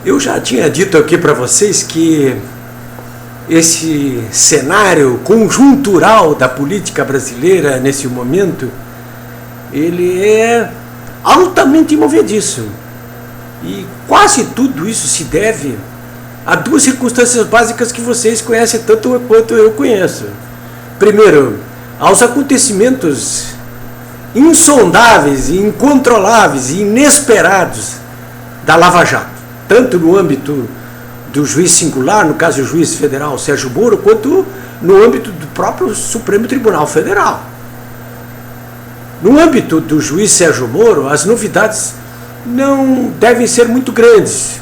Eu já tinha dito aqui para vocês que esse cenário conjuntural da política brasileira nesse momento, ele é altamente movediço. E quase tudo isso se deve a duas circunstâncias básicas que vocês conhecem tanto quanto eu conheço. Primeiro, aos acontecimentos insondáveis, incontroláveis e inesperados da Lava Jato, tanto no âmbito do juiz singular, no caso o juiz federal Sérgio Moro, quanto no âmbito do próprio Supremo Tribunal Federal. No âmbito do juiz Sérgio Moro, as novidades não devem ser muito grandes,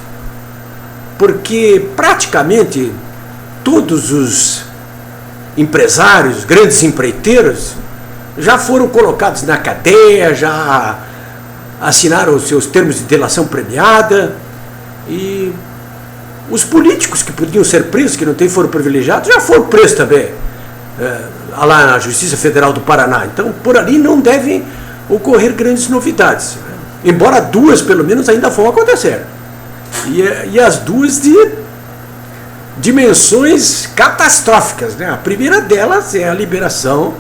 porque praticamente todos os empresários, grandes empreiteiros, já foram colocados na cadeia, já assinaram os seus termos de delação premiada, e os políticos que podiam ser presos, que não têm foro privilegiado, já foram presos também, lá na Justiça Federal do Paraná. Então, por ali não devem ocorrer grandes novidades, embora duas, pelo menos, ainda vão acontecer. E as duas de dimensões catastróficas, né? A primeira delas é a liberação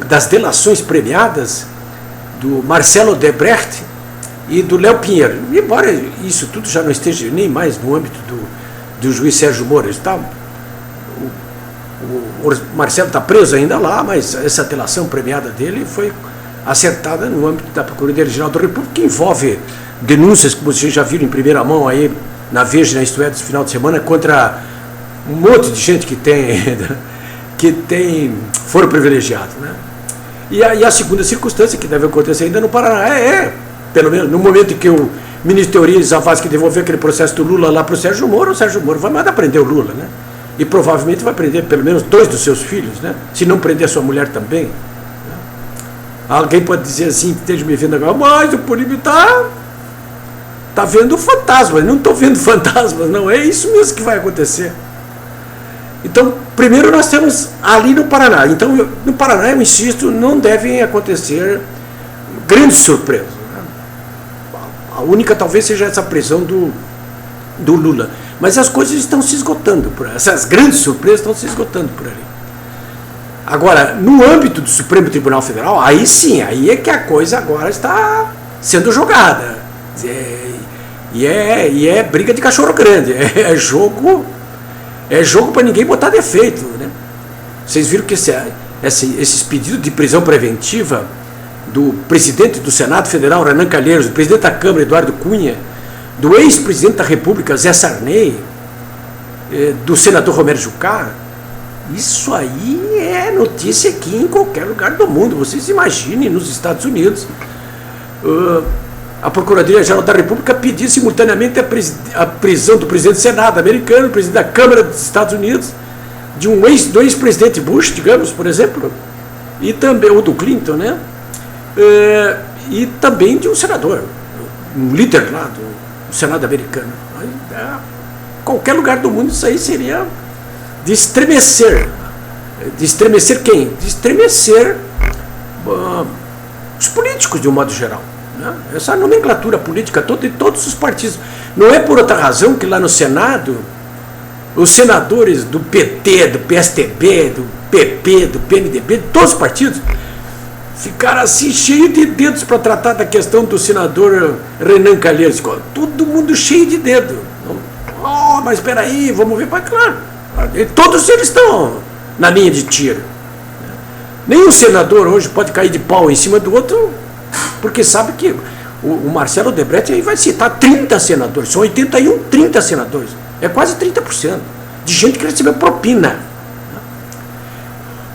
das delações premiadas do Marcelo Odebrecht e do Léo Pinheiro. Embora isso tudo já não esteja nem mais no âmbito do juiz Sérgio Moro. O Marcelo está preso ainda lá, mas essa delação premiada dele foi acertada no âmbito da Procuradoria-Geral da República, que envolve denúncias, como vocês já viram em primeira mão aí na Veja, na Isto É, desse final de semana, contra um monte de gente que tem foro privilegiado, né? E a segunda circunstância, que deve acontecer ainda no Paraná, pelo menos no momento em que o ministro Teori Zavascki devolver aquele processo do Lula lá para o Sérgio Moro vai mandar prender o Lula, né? E provavelmente vai prender pelo menos 2 dos seus filhos, né? Se não prender a sua mulher também. Alguém pode dizer assim, que esteja me vendo agora, mas o Políbio está vendo fantasmas. Não estou vendo fantasmas, não. É isso mesmo que vai acontecer. Então, primeiro nós temos ali no Paraná. Então, no Paraná, eu insisto, não devem acontecer grandes surpresas, né? A única talvez seja essa prisão do Lula. Mas as coisas estão se esgotando por aí. Essas grandes surpresas estão se esgotando por ali. Agora, no âmbito do Supremo Tribunal Federal, aí sim, aí é que a coisa agora está sendo jogada. E é briga de cachorro grande, é jogo para ninguém botar defeito, né? Vocês viram que esses pedidos de prisão preventiva do presidente do Senado Federal, Renan Calheiros, do presidente da Câmara, Eduardo Cunha, do ex-presidente da República, Zé Sarney, do senador Romero Jucá, isso aí é notícia aqui em qualquer lugar do mundo. Vocês imaginem, nos Estados Unidos, a Procuradoria-Geral da República pedir simultaneamente a prisão do presidente do Senado americano, do presidente da Câmara dos Estados Unidos, do ex-presidente Bush, digamos, por exemplo, e também o do Clinton, né? E também de um senador, um líder lá do Senado americano. Qualquer lugar do mundo isso aí seria de estremecer. De estremecer quem? De estremecer os políticos, de um modo geral, né? Essa nomenclatura política toda de todos os partidos. Não é por outra razão que lá no Senado os senadores do PT, do PSDB, do PP, do PMDB, de todos os partidos, ficaram assim cheios de dedos para tratar da questão do senador Renan Calheiros. Todo mundo cheio de dedo. Mas espera aí, vamos ver. Mas claro, todos eles estão na linha de tiro. Nenhum senador hoje pode cair de pau em cima do outro, porque sabe que o Marcelo Odebrecht aí vai citar 30 senadores, são 81, 30 senadores. É quase 30% de gente que recebeu propina.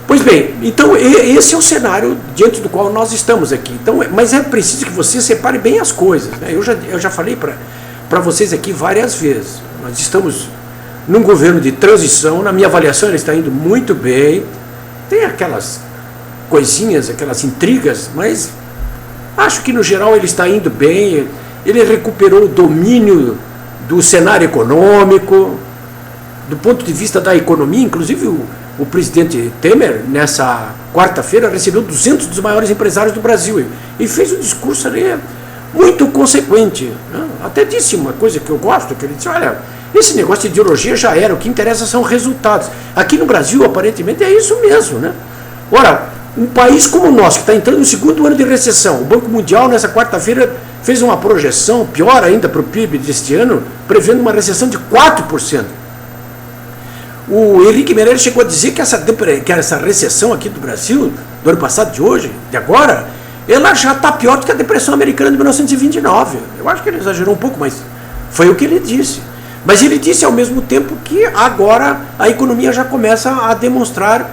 Pois bem, então esse é o cenário diante do qual nós estamos aqui. Então, mas é preciso que você separe bem as coisas, né? Eu já falei para vocês aqui várias vezes. Nós estamos num governo de transição, na minha avaliação ele está indo muito bem. Tem aquelas coisinhas, aquelas intrigas, mas acho que no geral ele está indo bem. Ele recuperou o domínio do cenário econômico, do ponto de vista da economia. Inclusive o presidente Temer, nessa quarta-feira, recebeu 200 dos maiores empresários do Brasil e fez um discurso ali muito consequente, né? Até disse uma coisa que eu gosto, que ele disse, olha, esse negócio de ideologia já era, o que interessa são resultados. Aqui no Brasil, aparentemente, é isso mesmo, né? Ora, um país como o nosso, que está entrando no segundo ano de recessão, o Banco Mundial, nessa quarta-feira, fez uma projeção, pior ainda para o PIB deste ano, prevendo uma recessão de 4%. O Henrique Meirelles chegou a dizer que essa recessão aqui do Brasil, do ano passado, de hoje, de agora, ela já está pior do que a depressão americana de 1929. Eu acho que ele exagerou um pouco, mas foi o que ele disse. Mas ele disse ao mesmo tempo que agora a economia já começa a demonstrar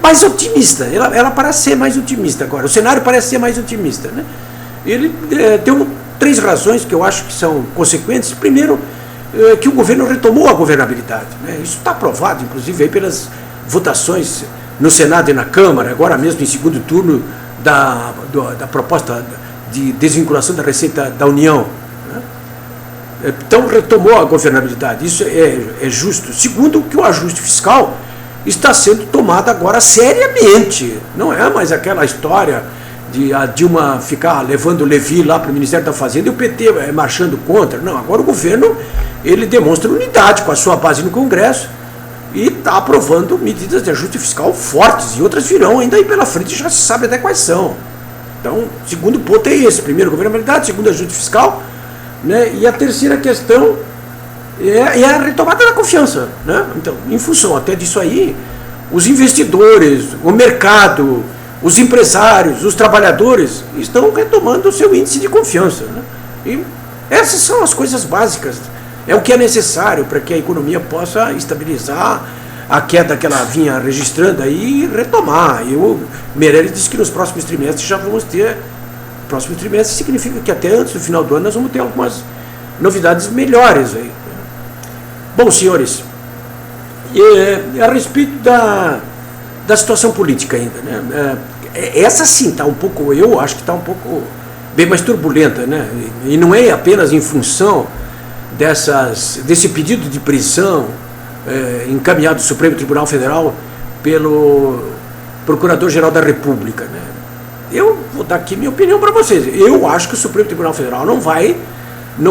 mais otimista. Ela parece ser mais otimista agora. O cenário parece ser mais otimista, né? Ele deu 3 razões que eu acho que são consequentes. Primeiro, que o governo retomou a governabilidade, né? Isso está provado, inclusive, aí pelas votações no Senado e na Câmara, agora mesmo em segundo turno da proposta de desvinculação da Receita da União, né? Então retomou a governabilidade, isso é justo. Segundo, que o ajuste fiscal está sendo tomado agora seriamente, não é mais aquela história de a Dilma ficar levando o Levi lá para o Ministério da Fazenda e o PT marchando contra. Não, agora o governo ele demonstra unidade com a sua base no Congresso e está aprovando medidas de ajuste fiscal fortes, e outras virão ainda aí pela frente, já se sabe até quais são. Então, segundo ponto é esse: primeiro, governabilidade; segundo, ajuste fiscal, né? E a terceira questão é a retomada da confiança, né? Então, em função até disso aí, os investidores, o mercado, os empresários, os trabalhadores estão retomando o seu índice de confiança, né? E essas são as coisas básicas. É o que é necessário para que a economia possa estabilizar a queda que ela vinha registrando aí e retomar. E o Meirelles disse que nos próximos trimestres já vamos ter. Próximos trimestres significa que até antes do final do ano nós vamos ter algumas novidades melhores aí. Bom, senhores, a respeito da situação política ainda, né? Essa sim está um pouco, eu acho que está um pouco bem mais turbulenta, né? E não é apenas em função desse pedido de prisão encaminhado do Supremo Tribunal Federal pelo Procurador-Geral da República, né? Eu vou dar aqui minha opinião para vocês. Eu acho que o Supremo Tribunal Federal não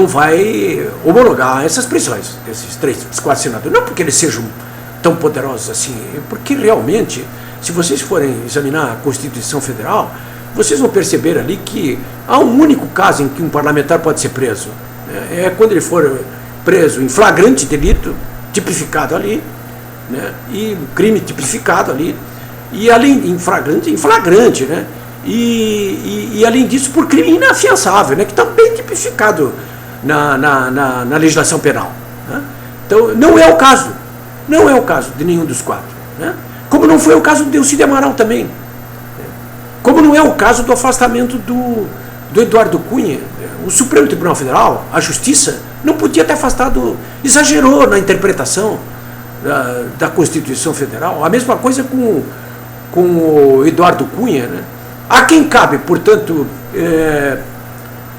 vai homologar essas prisões desses 4 senadores. Não porque eles sejam tão poderosos assim, porque realmente, se vocês forem examinar a Constituição Federal, vocês vão perceber ali que há um único caso em que um parlamentar pode ser preso. É quando ele for preso em flagrante delito, tipificado ali, né? E crime tipificado ali, e além em flagrante, né? E além disso, por crime inafiançável, né? Que também tipificado na legislação penal, né? Então, não é o caso de nenhum dos 4, né? Como não foi o caso do Delcídio Amaral também, né? Como não é o caso do afastamento do Eduardo Cunha. O Supremo Tribunal Federal, a Justiça, não podia ter afastado, exagerou na interpretação da Constituição Federal. A mesma coisa com o Eduardo Cunha, né? A quem cabe, portanto,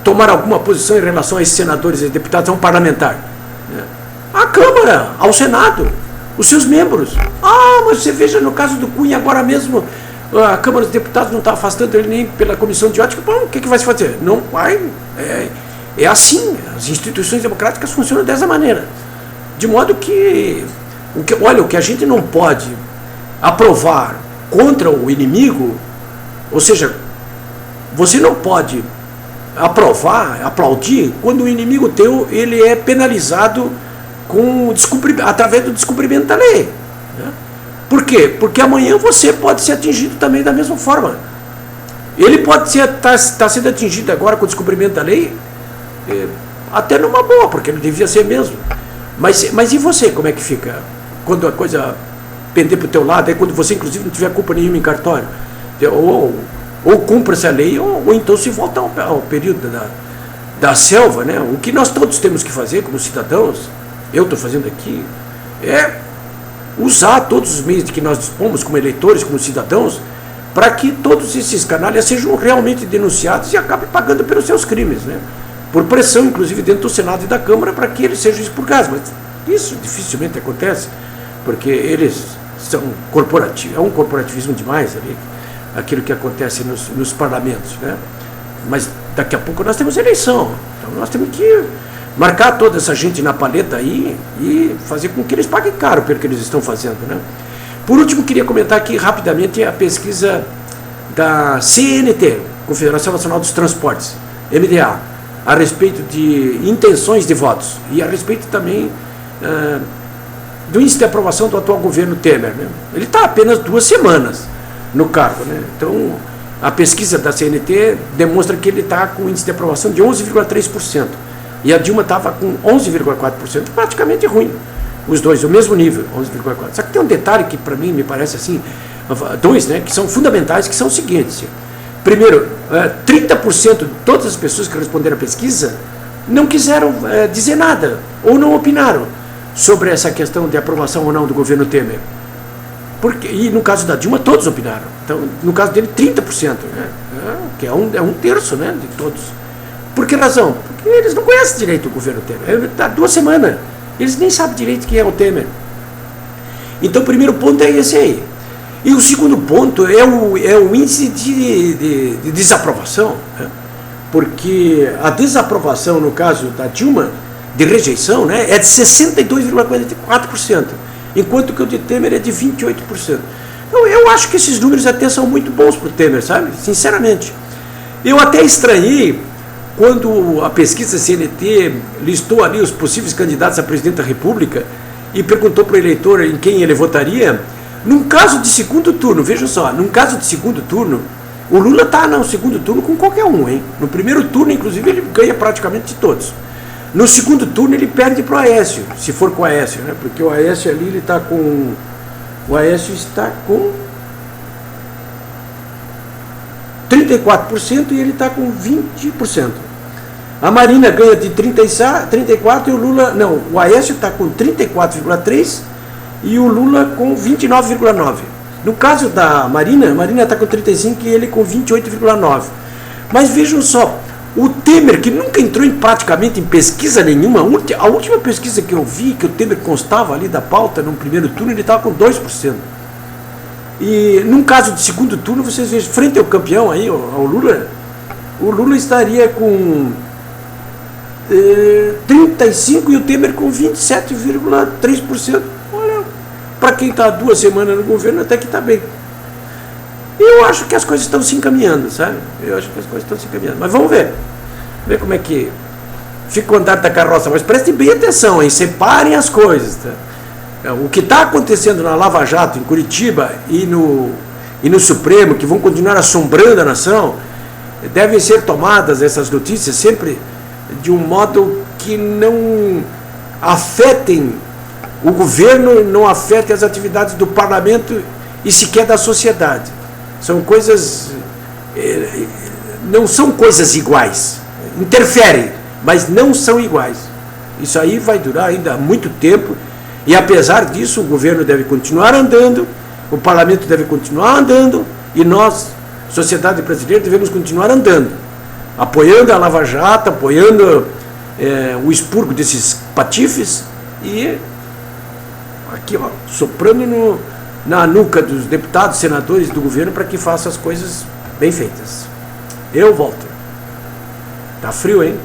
tomar alguma posição em relação a esses senadores e deputados, a um parlamentar, né? A Câmara, ao Senado, os seus membros. Mas você veja, no caso do Cunha, agora mesmo, a Câmara dos Deputados não está afastando ele nem pela Comissão de Ética. Bom, o que vai se fazer? Não vai. É assim, as instituições democráticas funcionam dessa maneira. De modo que, o que a gente não pode aprovar contra o inimigo, ou seja, você não pode aplaudir, quando o inimigo teu ele é penalizado através do descumprimento da lei, né? Por quê? Porque amanhã você pode ser atingido também da mesma forma. Ele pode estar sendo atingido agora com o descumprimento da lei, até numa boa, porque ele devia ser mesmo. Mas e você, como é que fica? Quando a coisa pender para o teu lado, quando você inclusive não tiver culpa nenhuma em cartório, ou cumpra essa lei, ou então se volta ao período da selva, né? O que nós todos temos que fazer como cidadãos, eu estou fazendo aqui, é usar todos os meios de que nós dispomos como eleitores, como cidadãos, para que todos esses canalhas sejam realmente denunciados e acabem pagando pelos seus crimes, né? Por pressão, inclusive, dentro do Senado e da Câmara, para que eles sejam expurgados. Mas isso dificilmente acontece, porque eles são corporativos, é um corporativismo demais ali. aquilo que acontece nos parlamentos, né? Mas daqui a pouco nós temos eleição, então nós temos que marcar toda essa gente na paleta aí e fazer com que eles paguem caro pelo que eles estão fazendo, né? Por último, queria comentar aqui rapidamente a pesquisa da CNT, Confederação Nacional dos Transportes, MDA, a respeito de intenções de votos e a respeito também do índice de aprovação do atual governo Temer, né? Ele está apenas 2 semanas no cargo, né? Então, a pesquisa da CNT demonstra que ele está com um índice de aprovação de 11,3%. E a Dilma estava com 11,4%, praticamente ruim. Os dois, o mesmo nível, 11,4%. Só que tem um detalhe que para mim me parece assim, dois, né, que são fundamentais, que são os seguintes. Primeiro, 30% de todas as pessoas que responderam à pesquisa não quiseram dizer nada, ou não opinaram sobre essa questão de aprovação ou não do governo Temer. E no caso da Dilma, todos opinaram. Então, no caso dele, 30%, né? Que é um terço, né, de todos. Por que razão? Porque eles não conhecem direito o governo Temer. Está 2 semanas. Eles nem sabem direito quem é o Temer. Então, o primeiro ponto é esse aí. E o segundo ponto é o índice de desaprovação, né? Porque a desaprovação, no caso da Dilma, de rejeição, né, é de 62,44%, enquanto que o de Temer é de 28%. Então, eu acho que esses números até são muito bons para o Temer, sabe? Sinceramente. Eu até estranhei quando a pesquisa CNT listou ali os possíveis candidatos a presidente da República e perguntou para o eleitor em quem ele votaria. Num caso de segundo turno, vejam só, num caso de segundo turno, o Lula está no segundo turno com qualquer um, hein? No primeiro turno, inclusive, ele ganha praticamente de todos. No segundo turno, ele perde para o Aécio, se for com o Aécio, né? Porque o Aécio ali, ele está com... O Aécio está com 34% e ele está com 20%. A Marina ganha de 34% e o Lula... Não, o Aécio está com 34,3% e o Lula com 29,9%. No caso da Marina, a Marina está com 35% e ele com 28,9%. Mas vejam só, o Temer, que nunca entrou praticamente em pesquisa nenhuma, a última pesquisa que eu vi, que o Temer constava ali da pauta no primeiro turno, ele estava com 2%. E num caso de segundo turno, vocês vejam, frente ao campeão aí, ao Lula, o Lula estaria com 35% e o Temer com 27,3%. Olha, para quem está 2 semanas no governo, até que está bem. Eu acho que as coisas estão se encaminhando, sabe? Eu acho que as coisas estão se encaminhando. Mas vamos ver. Ver como é que fica o andar da carroça. Mas prestem bem atenção, hein? Separem as coisas, tá? O que está acontecendo na Lava Jato, em Curitiba e no Supremo, que vão continuar assombrando a nação, devem ser tomadas essas notícias sempre de um modo que não afetem o governo, não afetem as atividades do parlamento e sequer da sociedade. São coisas, não são coisas iguais. Interferem, mas não são iguais. Isso aí vai durar ainda muito tempo. E apesar disso, o governo deve continuar andando, o parlamento deve continuar andando, e nós, sociedade brasileira, devemos continuar andando, apoiando a Lava Jato, apoiando o expurgo desses patifes e aqui, ó, soprando na nuca dos deputados, senadores do governo para que façam as coisas bem feitas. Eu volto. Tá frio, hein?